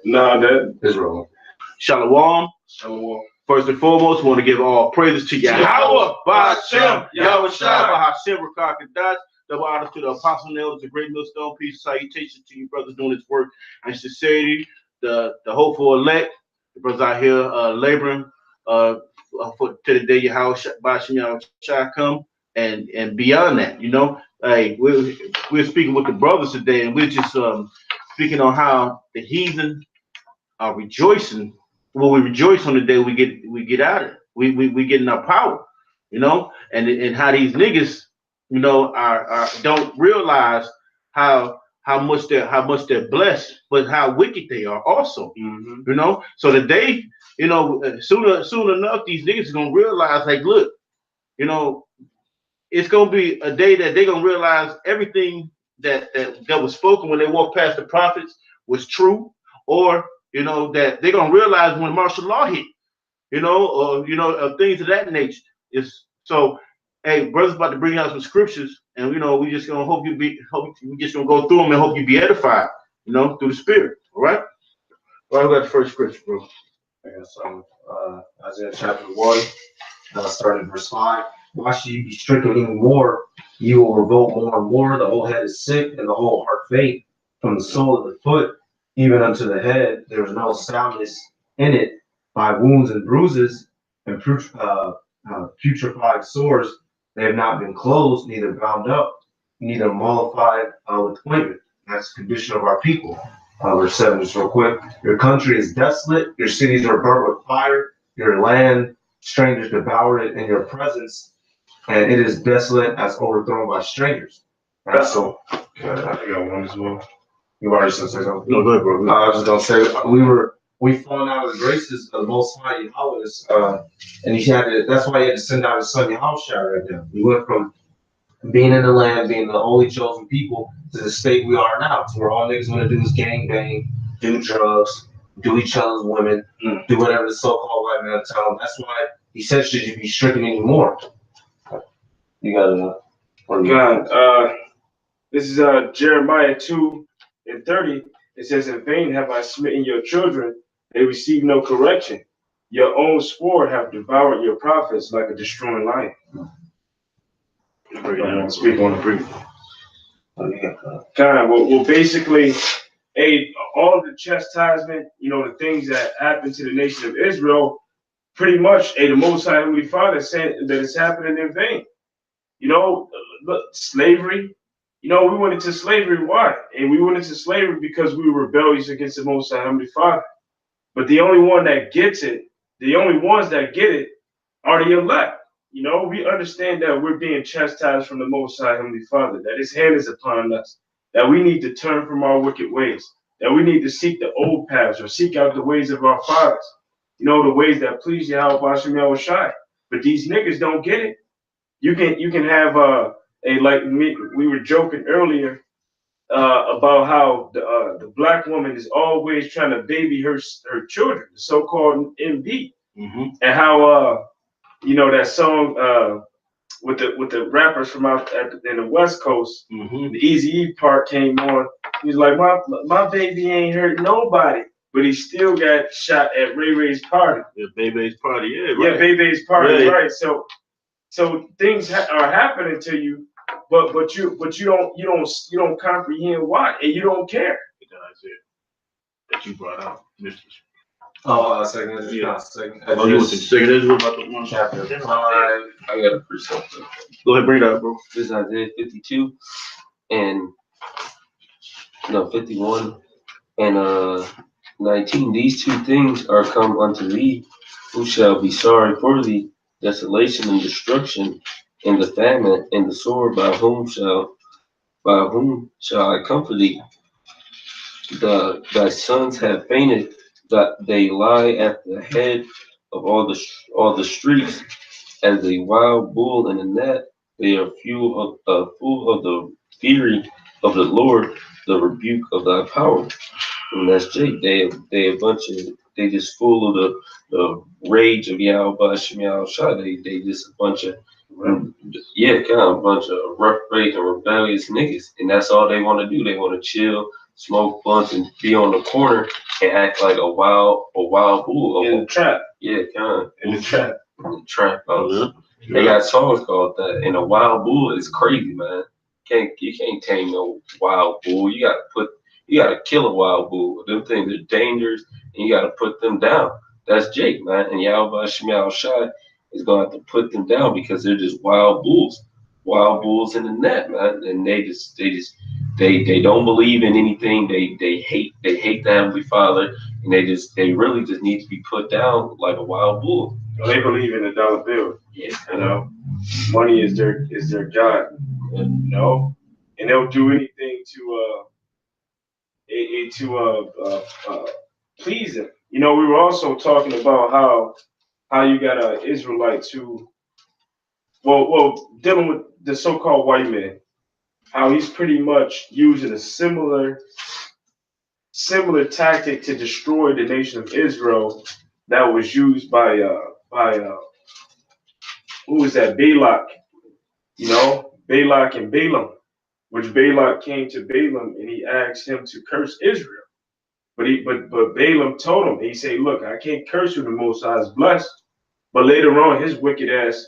Nah, that is wrong. Shalom. Shalom. First and foremost, we want to give all praises to Yahweh, Ba'ashem, Yahweh Shai, Ba'ashem, Rakakadas. Double honors to the apostle nails, the great millstone, peace, salutations to you brothers doing this work and sincerity, the hopeful elect, the brothers out here laboring for to the day Yahweh Ba'ashem, Yahweh Shai come and beyond that, you know. Like we're speaking with the brothers today, and we're just speaking on how the heathen are rejoicing. Well, we rejoice on the day we get out of it. We get in our power, you know, and how these niggas, you know, are don't realize how much they're blessed, but how wicked they are also, you know. So the day, you know, soon enough, these niggas are gonna realize, like, look, you know, it's gonna be a day that they're gonna realize everything that was spoken when they walked past the prophets was true, or you know, that they're gonna realize when martial law hit, you know, or you know, things of that nature. Is so. Hey, brother's about to bring out some scriptures, and you know, we just gonna hope we just gonna go through them and hope you be edified, you know, through the Spirit. All right. All right, we got the first scripture, bro. I guess Isaiah chapter 1, starting verse 5. Why should you be stricken anymore? You will revolt more and more. The whole head is sick, and the whole heart faint. From the sole of the foot even unto the head, there is no soundness in it. By wounds and bruises and putrefied sores, they have not been closed, neither bound up, neither mollified with ointment. That's the condition of our people. Verse 7, just real quick. Your country is desolate, your cities are burnt with fire, your land, strangers devour it in your presence, and it is desolate as overthrown by strangers. Right? So, I got one as well. You already said something. No, go ahead, bro. I was just gonna say we've fallen out of the graces of the Most High Yahweh, and he had to. That's why he had to send out his son Yahweh right now. We went from being in the land, being the only chosen people, to the state we are now, to where all niggas want to do is gang bang, do drugs, do each other's women, do whatever the so-called white man tell them. That's why he said, "Should you be stricken anymore?" You got God, this is Jeremiah 2:30. It says, "In vain have I smitten your children; they receive no correction. Your own sword have devoured your prophets like a destroying lion." Speak on the brief. Kind of. Well, basically, all of the chastisement, you know, the things that happened to the nation of Israel, pretty much, the Most High Heavenly Father said that it's happening in vain. You know, slavery. You know, we went into slavery. Why? And we went into slavery because we were rebellious against the Most High Heavenly Father. But the only one that gets it, the only ones that get it, are the elect. You know, we understand that we're being chastised from the Most High Heavenly Father, that His hand is upon us, that we need to turn from our wicked ways, that we need to seek the old paths or seek out the ways of our fathers. You know, the ways that please Yahweh Ba'ashem Yahweh Shai. But these niggas don't get it. You can have like me, we were joking earlier about how the black woman is always trying to baby her children, the so-called MB, and how you know that song with the rappers from out in the West Coast, the Eazy-E part came on. He's like, my baby ain't hurt nobody, but he still got shot at Ray Ray's party. Yeah, Bebe's party, yeah, right. Yeah, Bebe's party, yeah. Right. So things are happening to you, but you don't comprehend why, and you don't care. That you brought out, Mr. second. Yeah. Second. Oh, you was second Ezra about the one chapter 5. I got a precept. Go ahead, bring it up, bro. This is Isaiah 52 and 51 and 19. These two things are come unto thee, who shall be sorry for thee, desolation and destruction, and the famine and the sword. By whom shall I comfort thee? Thy sons have fainted, that they lie at the head of all the streets, as a wild bull in a net. They are full of the fury of the Lord, the rebuke of thy power. And that's Jake. They just full of the rage of Yahweh Ba'ashem Yahweh Shai. They just a bunch of a bunch of rough break and rebellious niggas, and that's all they want to do. They want to chill, smoke blunts, and be on the corner and act like a wild bull. In the trap. Yeah, kind of. In the trap. In the trap. They got songs called that. And a wild bull is crazy, man. You can't tame no wild bull. You gotta kill a wild bull. Them things are dangerous, and you gotta put them down. That's Jake, man. And Yahweh Shemal Shai is gonna have to put them down because they're just wild bulls in the net, man. And they don't believe in anything. They hate the Heavenly Father, and they really just need to be put down like a wild bull. They believe in the dollar bill. Yeah, you know, money is their god. You know, and they'll do anything to please him. You know, we were also talking about how you got an Israelite who, well, dealing with the so-called white man, how he's pretty much using a similar tactic to destroy the nation of Israel that was used by who was that? Balak, you know, Balak and Balaam, which Balak came to Balaam and he asked him to curse Israel. But Balaam told him, he said, look, I can't curse you, the Most High is blessed. But later on, his wicked ass,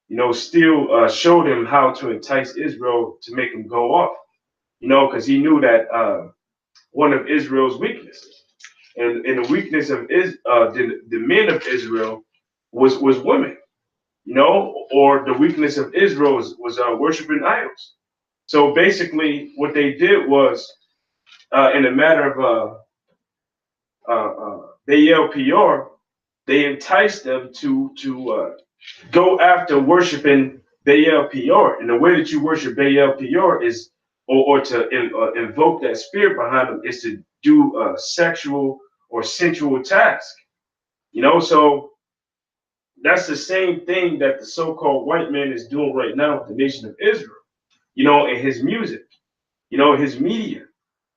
you know, still showed him how to entice Israel to make him go off, you know, because he knew that one of Israel's weaknesses, and the weakness of the men of Israel was women, you know, or the weakness of Israel was worshiping idols. So basically, what they did was, in a matter of Baal Peor, they enticed them to go after worshiping Baal Peor. And the way that you worship Baal Peor is, or to invoke that spirit behind them, is to do a sexual or sensual task. You know, so that's the same thing that the so-called white man is doing right now with the nation of Israel. You know, in his music, you know, his media.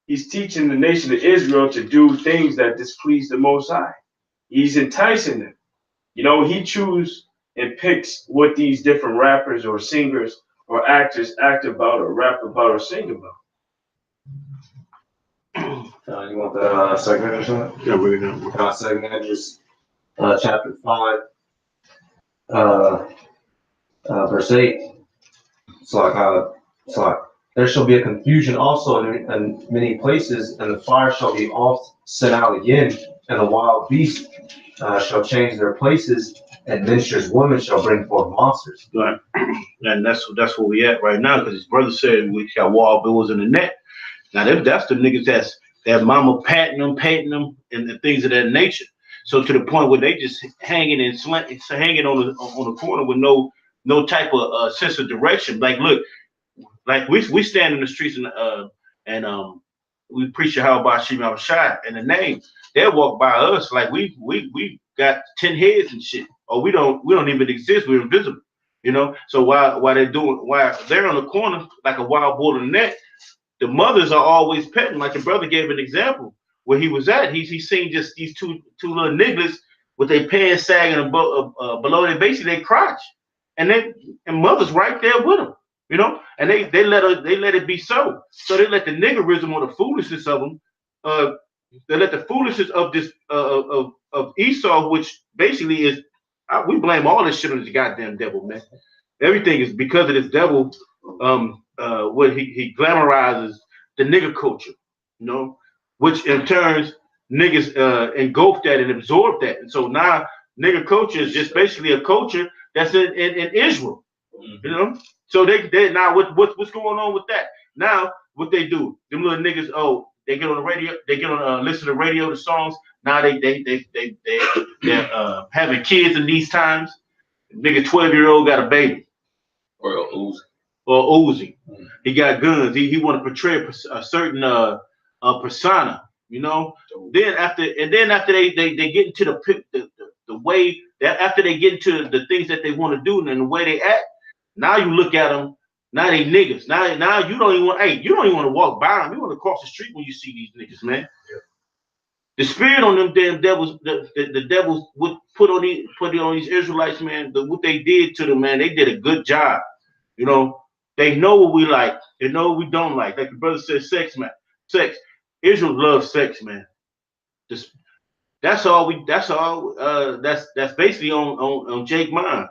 He's teaching the nation of Israel to do things that displease the Most High. He's enticing them. You know, he chooses and picks what these different rappers or singers or actors act about or rap about or sing about. You want the segment or something? Yeah, we're gonna. Segment is chapter 5, verse 8. It's like there shall be a confusion also in many places, and the fire shall be oft sent out again, and the wild beasts shall change their places, and menstruous women shall bring forth monsters. Right. And that's where we at right now, because his brother said we got wild bulls in the net. Now that's the niggas that mama patting them, and the things of that nature. So to the point where they just hanging on the corner with no type of sense of direction. Like, look, like we stand in the streets and we preach how about Shemal Shai and the name. They'll walk by us like we got 10 heads and shit, or we don't even exist. We're invisible, you know. So while they're on the corner like a wild bull in the net, the mothers are always petting. Like the brother gave an example where he was at. He seen just these two little niggas with their pants sagging below their basically their crotch, and mothers right there with them. You know, and they let it be so. So they let the niggerism or the foolishness of them, they let the foolishness of this of Esau, which basically is, we blame all this shit on this goddamn devil, man. Everything is because of this devil. What he glamorizes the nigger culture, you know, which in turns niggas engulf that and absorb that, and so now nigger culture is just basically a culture that's in Israel, you know. So they now what's going on with that? Now what they do? Them little niggas, they get on the radio, they get on listen to radio, the songs. Now they're having kids in these times. Nigga 12-year-old got a baby. Or Uzi. He got guns. He want to portray a certain persona, you know. Then after they get into the way that after they get into the things that they want to do and the way they act. Now you look at them. Now they niggas. Now you don't even want. Hey, you don't even want to walk by them. You want to cross the street when you see these niggas, man. Yeah. The spirit on them damn devils. The devils would put it on these Israelites, man. What they did to them, man. They did a good job. You know, they know what we like. They know what we don't like. Like the brother said, sex, man. Sex. Israel loves sex, man. Just that's all we. That's all. That's basically on Jake mind.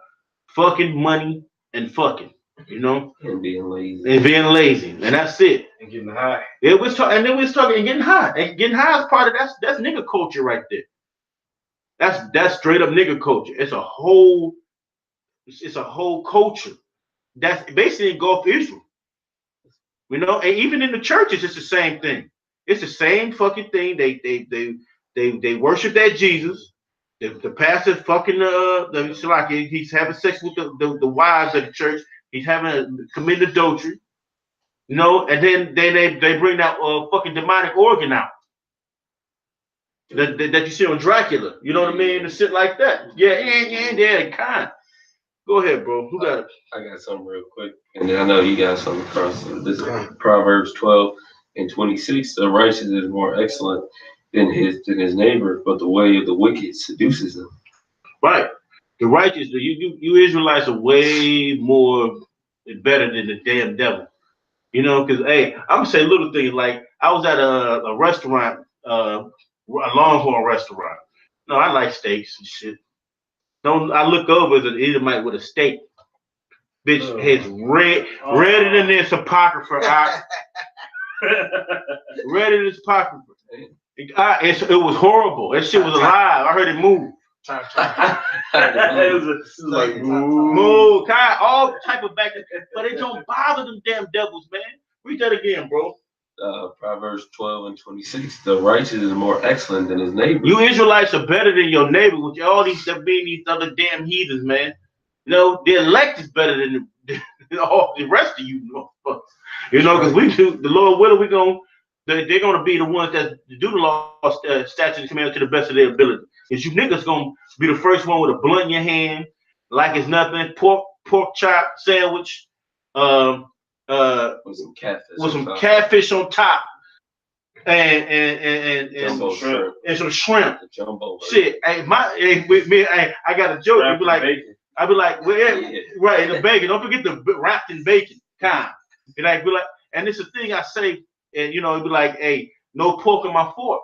Fucking money and fucking. You know, And being lazy. and being lazy, and that's it. And getting high. It was talking, and then we was talking and getting high. And getting high is part of that's nigga culture right there. That's straight up nigga culture. It's a whole culture that's basically engulfed Israel. You know, and even in the churches, it's the same thing. It's the same fucking thing. They worship that Jesus. The pastor fucking he's having sex with the wives of the church. He's committing adultery. You know, and then they bring that fucking demonic organ out that you see on Dracula. You know what I mean? And shit like that. Yeah, kind. Go ahead, bro. Who got it? I got something real quick, and then I know you got something across. This is Proverbs 12:26. The righteous is more excellent than his neighbor, but the way of the wicked seduces him. Right. The righteous, you Israelites are way more better than the damn devil. You know, because hey, I'm gonna say little things like I was at a restaurant, a Longhorn restaurant. No, I like steaks and shit. Don't I look over as an Edomite with a steak? Bitch, his redder than this apocrypha. Redder than this apocrypha. It was horrible. That shit was alive. I heard it move. It was like move, all type of back, but it don't bother them damn devils, man. Read that again, bro. Proverbs 12:26. The righteous is more excellent than his neighbor. You Israelites are better than your neighbor, with all these being these other damn heathens, man. You know, the elect is better than all the rest of you motherfuckers. You know, because we do the Lord willing, they're gonna be the ones that do the law, statutes, and commandments to the best of their ability. Because you niggas gonna be the first one with a blunt in your hand, like it's nothing, pork chop sandwich, with some catfish on top, and some shrimp. Jumbo shit. I got a joke. I'd be like, well, yeah, right, and the bacon. Don't forget the wrapped in bacon, kind. Be like, and it's a thing I say, and you know, it'd be like, hey, no pork on my fork,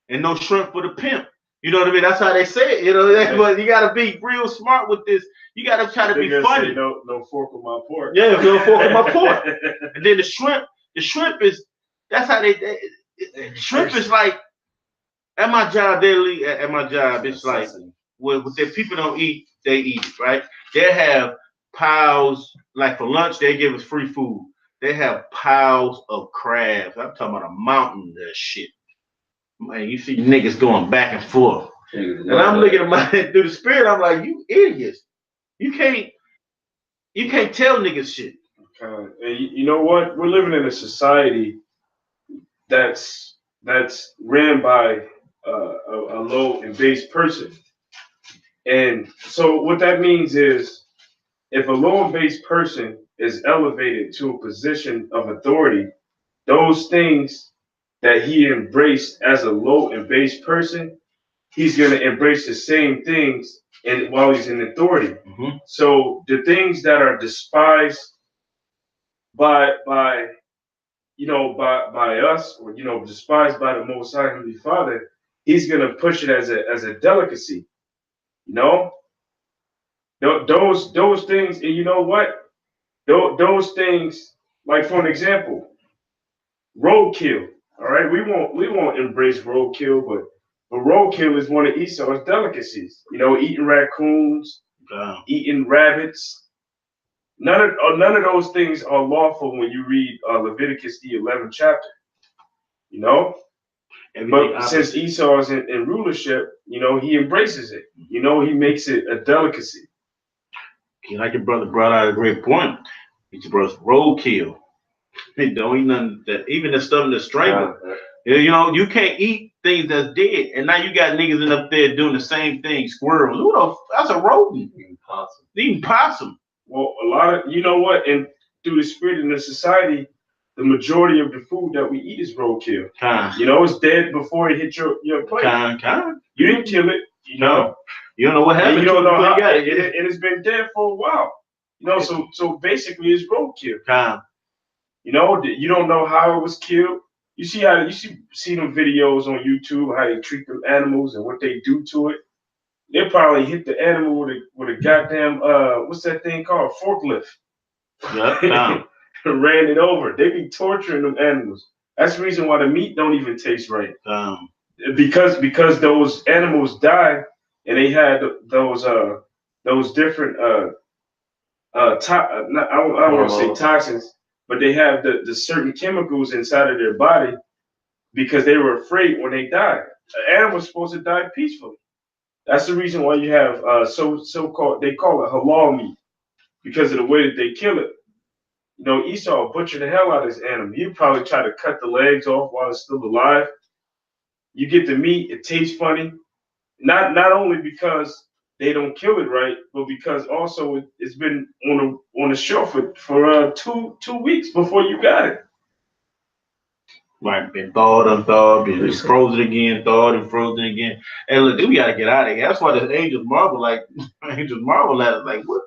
and no shrimp for the pimp. You know what I mean? That's how they say it. You know, but you gotta be real smart with this. You gotta try to be funny. No fork on my pork. Yeah, no fork on my pork. And then the shrimp is that's how shrimp is like at my job. At my job, it's like what the people don't eat, they eat it, right? They have piles like for lunch. They give us free food. They have piles of crabs. I'm talking about a mountain of that shit. Man, you see niggas going back and forth. And I'm looking at my through the spirit, I'm like, you idiots. You can't tell niggas shit. And you know what? We're living in a society that's ran by a low and base person. And so what that means is if a low and base person is elevated to a position of authority, those things that he embraced as a low and base person, he's going to embrace the same things and while he's in authority. Mm-hmm. So the things that are despised by us, or despised by the Most High Heavenly Father, he's going to push it as a delicacy. You know, those things, and you know what? Those things, like for an example, roadkill. All right, we won't embrace roadkill, but roadkill is one of Esau's delicacies. You know, eating raccoons, eating rabbits. None of those things are lawful when you read Leviticus the 11th chapter. You know, but since Esau is in rulership, you know, he embraces it. You know, he makes it a delicacy. Like your brother brought out a great point. It's brother's roadkill. They don't eat nothing that even the stuff that's strangled. You know, you can't eat things that's dead. And now you got niggas up there doing the same thing. Squirrels. That's a rodent. Eating possum. Well, a lot of, you know what, and through the spirit in the society, the majority of the food that we eat is roadkill. You know, it's dead before it hit your plate. You didn't kill it. You know. You don't know what happened. You don't know how it has been dead for a while. You know, so basically it's roadkill. You know, you don't know how it was killed. You see them videos on YouTube how they treat them animals and what they do to it. They probably hit the animal with a goddamn what's that thing called, forklift. Yeah, Ran it over. They be torturing them animals. That's the reason why the meat don't even taste right. Because those animals died and they had those different I don't want to say toxins, but they have the certain chemicals inside of their body because they were afraid when they died. An animal's supposed to die peacefully. That's the reason why you have so-called, they call it halal meat because of the way that they kill it. You know, Esau butchered the hell out of his animal. He'd probably try to cut the legs off while it's still alive. You get the meat, it tastes funny. Not only because they don't kill it right, but because also it's been on the shelf for 2 weeks before you got it. Right, been thawed, unthawed, been frozen again, thawed and frozen again. And look, we gotta get out of here. That's why the angels marvel at it. Like, what?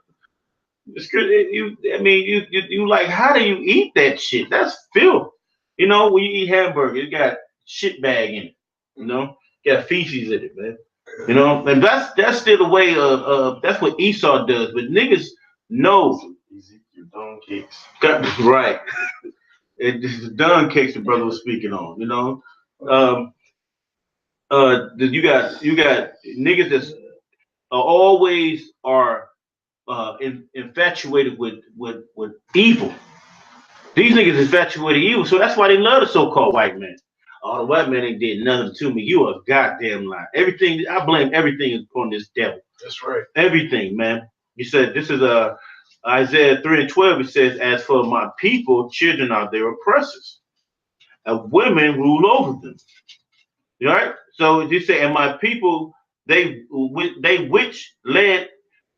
It's good. You like, how do you eat that shit? That's filth. You know, when you eat hamburger, it got shit bag in it. You know, got feces in it, man. You know, and that's still the way of that's what Esau does. But niggas know. Ezekiel dung cakes. Right. It's the dung cakes the brother was speaking on. You know, you got niggas that's always are infatuated with evil. These niggas infatuated with evil, so that's why they love the so-called white man. Oh, the white man ain't did nothing to me. You a goddamn lie. Everything, I blame everything upon this devil. That's right. Everything, man. He said, this is Isaiah 3:12. It says, as for my people, children are their oppressors, and women rule over them. Right? So they say, and my people, they which led,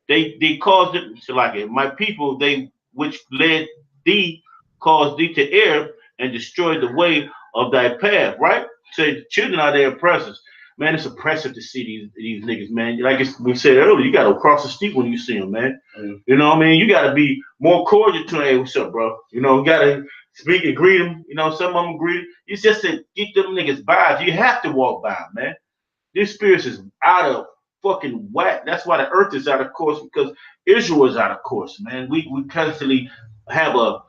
they caused it to like it. My people, they which led thee, caused thee to err and destroy the way of thy path. Right? So the children are their oppressors. Man, it's oppressive to see these niggas, man. Like we said earlier, you gotta cross the street when you see them, man. You know what I mean? You gotta be more cordial to them. Hey, what's up, bro? You know, you gotta speak and greet them. You know, some of them greet. It's just to get them niggas by. You have to walk by, man. This spirit is out of fucking whack. That's why the earth is out of course, because Israel is out of course, man. We constantly have a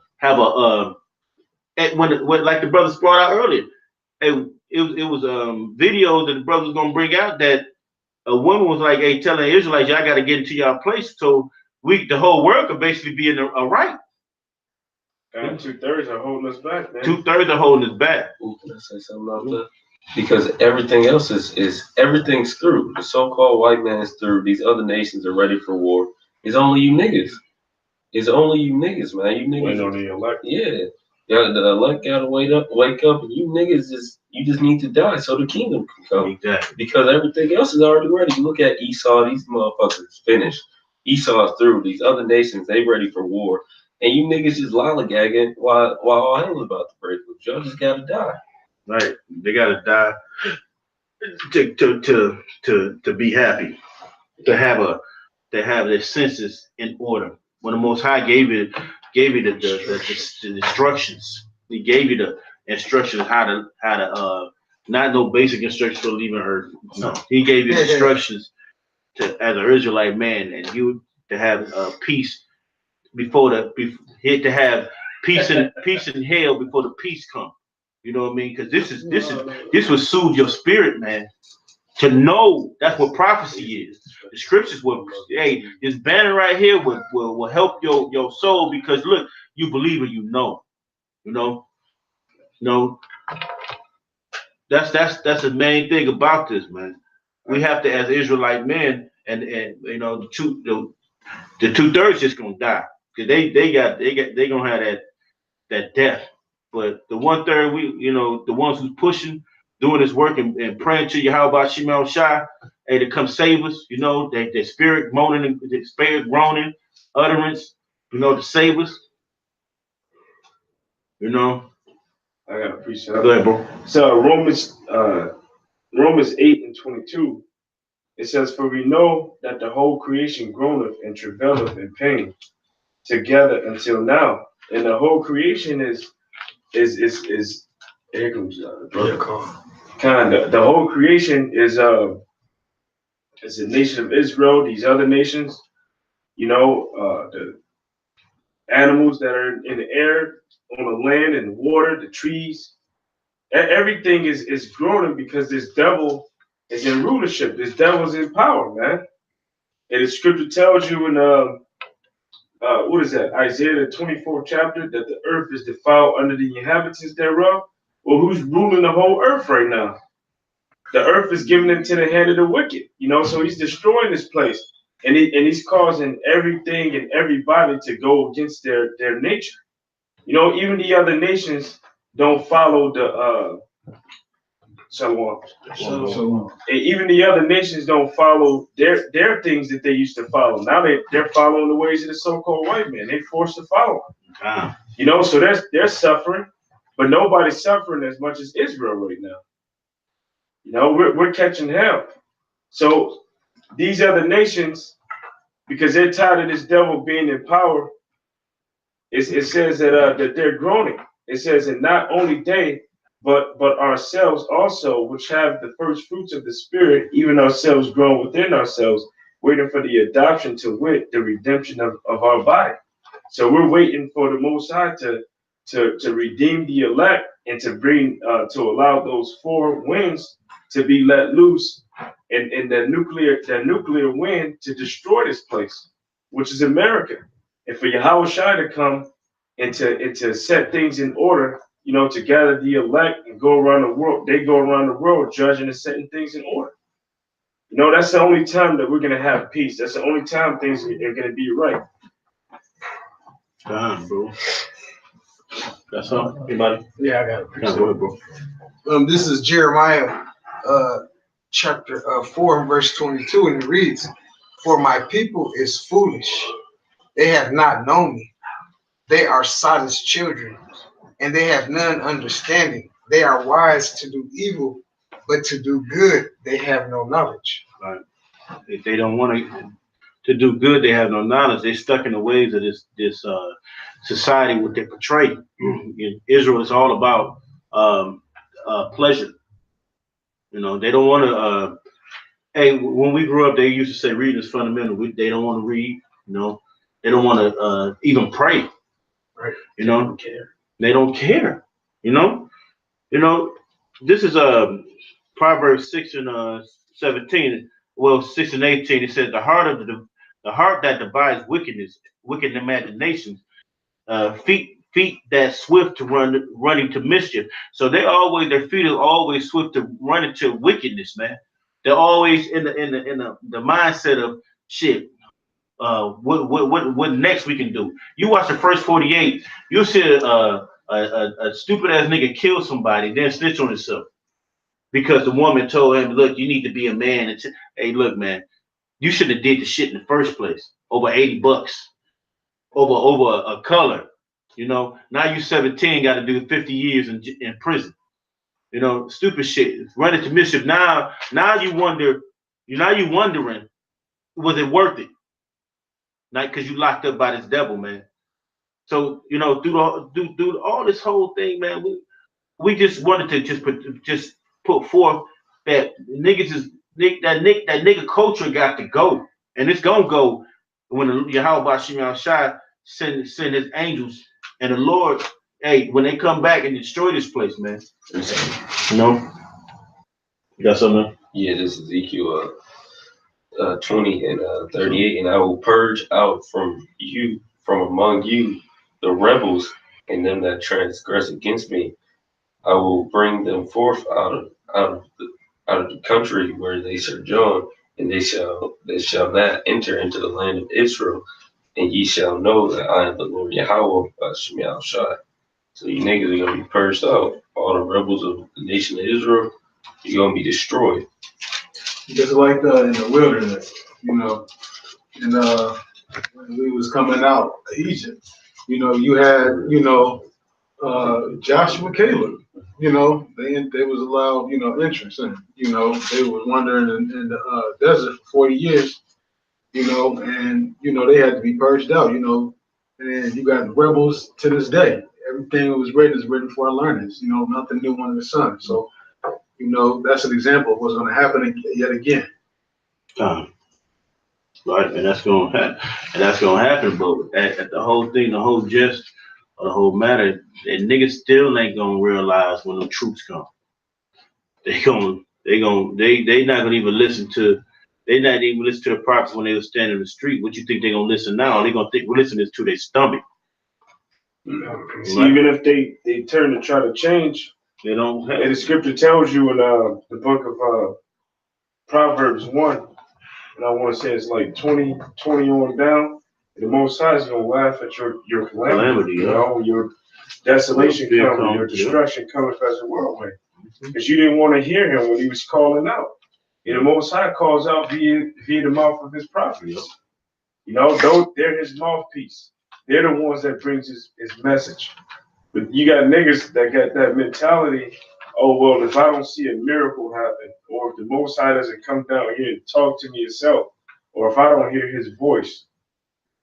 when like the brothers brought out earlier. It was videos that the brothers was gonna bring out that a woman was like, hey, telling the Israelites, y'all gotta get into y'all place so the whole world could basically be in a right. And 2/3 are holding us back, man. 2/3 are holding us back. Ooh, can I say something about that? Because everything else is everything's through. The so-called white man's through. These other nations are ready for war. It's only you niggas. It's only you niggas, man. You niggas. Waiting on the elect. Yeah. The elect gotta wake up, and you niggas you just need to die so the kingdom can come. Exactly. Because everything else is already ready. You look at Esau, these motherfuckers finished. Esau's through. These other nations, they ready for war. And you niggas just lollygagging while all hell's about to break loose. Y'all just gotta die. Right. They gotta die to be happy. To have their senses in order. When the Most High gave you the instructions, He gave you the instructions how to not no basic instructions for leaving Earth. No, He gave you instructions to as an Israelite man, and you to have peace to have peace in hell before the peace comes. You know what I mean? Because this will soothe your spirit, man. To know that's what prophecy is. The scriptures will, hey, this banner right here will help your soul because look, you believe it, you know. That's the main thing about this, man. We have to, as Israelite men, and you know, the 2/3 just gonna die because they gonna have that death. But the 1/3, the ones who's pushing, doing this work and praying to you, how about Shemel Shai, hey, to come save us, their spirit moaning, their spirit groaning, utterance, to save us. I got a precept. Go ahead, bro. So Romans 8:22, it says, "For we know that the whole creation groaneth and travaileth in pain together until now." And the whole creation is Here comes kind of the whole creation is a nation of Israel. These other nations, the animals that are in the air, on the land and the water, the trees, everything is growing because this devil is in rulership. This devil's in power, man. And the scripture tells you in what is that? Isaiah the 24th chapter, that the earth is defiled under the inhabitants thereof. Well, who's ruling the whole earth right now? The earth is given into the hand of the wicked, so he's destroying this place. And he's causing everything and everybody to go against their nature. Even the other nations don't follow the Shalom. Even the other nations don't follow their things that they used to follow. Now they're following the ways of the so-called white man. They forced to follow them. So they're suffering, but nobody's suffering as much as Israel right now. We're catching hell. So these other nations, because they're tired of this devil being in power, it says that they're groaning. It says, and not only they, but ourselves also, which have the first fruits of the Spirit, even ourselves grown within ourselves, waiting for the adoption, to wit, the redemption of our body. So we're waiting for the Most High to redeem the elect and to bring to allow those four winds to be let loose, and the nuclear wind to destroy this place, which is America, and for Yahweh Shai to come and to set things in order. To gather the elect and go around the world. They go around the world judging and setting things in order. That's the only time that we're going to have peace. That's the only time things are going to be right. Damn, bro. That's all? Anybody? Yeah, I got it. Go ahead, bro. This is Jeremiah chapter 4 and verse 22, and it reads, "For my people is foolish. They have not known me. They are Sodom's children, and they have none understanding. They are wise to do evil, but to do good they have no knowledge." Right. If they don't want to do good, they have no knowledge. They're stuck in the ways of this society, what they portray. Israel is all about pleasure. They don't want to. Hey, when we grew up, they used to say reading is fundamental. They don't want to read. They don't want to even pray. Right. They don't care. They don't care. This is Proverbs 6 and 17. Well, 6 and 18. It says the heart that divides wicked imaginations, feet that swift to running to mischief. So their feet are always swift to run into wickedness, man. They're always in the mindset of shit. What next we can do? You watch the first 48, you'll see a stupid ass nigga kill somebody, then snitch on himself because the woman told him, "Look, you need to be a man." And hey, look, man, you shouldn't have did the shit in the first place. Over $80, over a color. Now you 17, got to do 50 years in prison. Stupid shit. Run into mischief. Now you wonder. Now you wondering, was it worth it? Not because you locked up by this devil, man. So through all this whole thing, man, we just wanted to just put forth that that nigga culture got to go, and it's gonna go when Yahweh Shem Shai send his angels and the Lord. Hey, when they come back and destroy this place, man. You got something? Yeah, this is Ezekiel 20 and 38, and I will purge out from among you, the rebels and them that transgress against me. I will bring them forth out of the country where they sojourn, and they shall not enter into the land of Israel, and ye shall know that I am the Lord Yahweh Shemiah Shai. So you niggas are gonna be purged out. All the rebels of the nation of Israel, you're gonna be destroyed. Just like in the wilderness, and when we was coming out of Egypt, you had, Joshua, Caleb, they was allowed, entrance, and they was wandering in the desert for 40 years, and they had to be purged out, and you got rebels to this day. everything that was written is written for our learnings. Nothing new under the sun. So, that's an example of what's going to happen yet again. Right, and that's gonna happen. But at the whole thing, the whole gist, or the whole matter, that niggas still ain't gonna realize when the troops come. They not gonna even listen to. They not even listen to the prophets when they were standing in the street. What you think they gonna listen now? They gonna think we're listening to their stomach. See, even if they turn to try to change, They don't have. and the scripture tells you in the book of Proverbs 1, and I want to say it's like 20 on down, the Most High is going to laugh at your calamity, your desolation coming, your destruction coming as a whirlwind. Because you didn't want to hear him when he was calling out. And the Most High calls out via the mouth of his prophets. They're his mouthpiece. They're the ones that brings his message. But you got niggas that got that mentality, oh, well, if I don't see a miracle happen, or if the Most High doesn't come down here and talk to me himself, or if I don't hear his voice,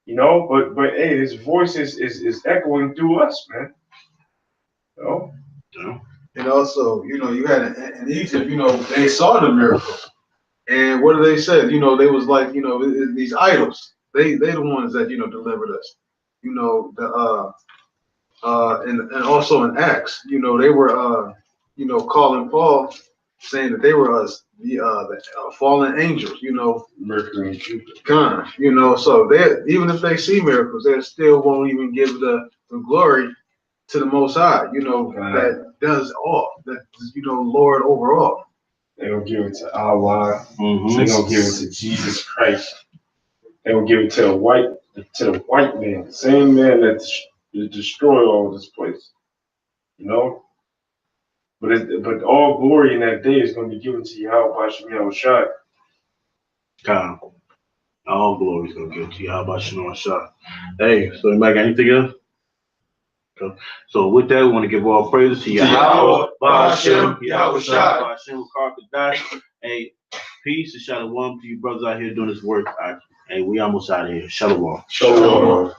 but hey, his voice is echoing through us, man. And also, you had in Egypt, they saw the miracle. And what did they say? They was like, these idols. They the ones that, delivered us. And also in Acts, they were, calling Paul, saying that they were the fallen angels, Mercury and Jupiter. So they, even if they see miracles, they still won't even give the glory to the Most High, that does all, that Lord over all. They don't give it to Allah. Mm-hmm. They don't give it to Jesus Christ. They don't give it to the white man, the same man that destroyed all this place. But all glory in that day is going to be given to Yahweh Hashem Yahushua. God. All glory is gonna give to Yahweh Hashem Yahushua. Hey, so anybody got anything else? So with that, we want to give all praises to Yahweh Hashem Yahushua. Hey, peace and shalom to you brothers out here doing this work. Hey, we almost out of here. Shalom. Shalom.